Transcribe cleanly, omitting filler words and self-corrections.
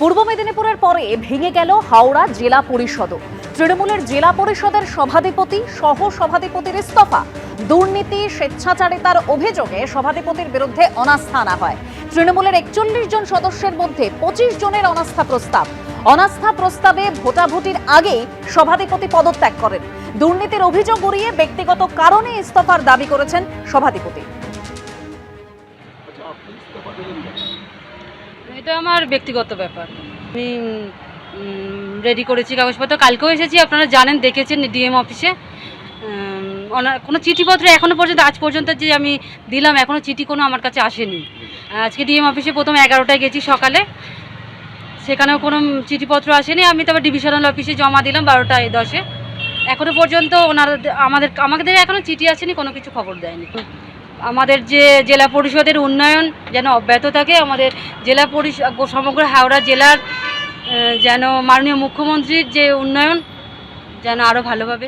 পূর্ব মেদিনীপুরের পরে ভেঙে গেল হাওড়া জেলা পরিষদও। তৃণমূলের জেলা পরিষদের সভাধিপতি সহ সভাধিপতির ইস্তফা। দুর্নীতি স্বেচ্ছাচারিতার অভিযোগে সভাধিপতির বিরুদ্ধে অনাস্থা আনা হয়। তৃণমূলের 41 জন সদস্যের মধ্যে 25 জনের অনাস্থা প্রস্তাব। অনাস্থা প্রস্তাবে ভোটাভুটির আগেই সভাধিপতি পদত্যাগ করেন। দুর্নীতির অভিযোগ উড়িয়ে ব্যক্তিগত কারণে ইস্তফার দাবি করেছেন সভাধিপতি। এটা আমার ব্যক্তিগত ব্যাপার। আমি রেডি করেছি কাগজপত্র, কালকেও এসেছি, আপনারা জানেন, দেখেছেন ডিএম অফিসে। কোনো চিঠিপত্র এখনও পর্যন্ত, আজ পর্যন্ত যে আমি দিলাম, এখনও চিঠি কোনো আমার কাছে আসেনি। আজকে ডিএম অফিসে প্রথম 11টায় গেছি সকালে, সেখানেও কোনো চিঠিপত্র আসেনি। আমি তারপর ডিভিশনাল অফিসে জমা দিলাম 12টা10-এ। এখনও পর্যন্ত ওনারা আমাদের এখনও চিঠি আসেনি, কোনো কিছু খবর দেয়নি। আমাদের যে জেলা পরিষদের উন্নয়ন যেন অব্যাহত থাকে, আমাদের জেলা পরিষদ সমগ্র হাওড়া জেলার যেন মাননীয় মুখ্যমন্ত্রীর যে উন্নয়ন যেন আরও ভালোভাবে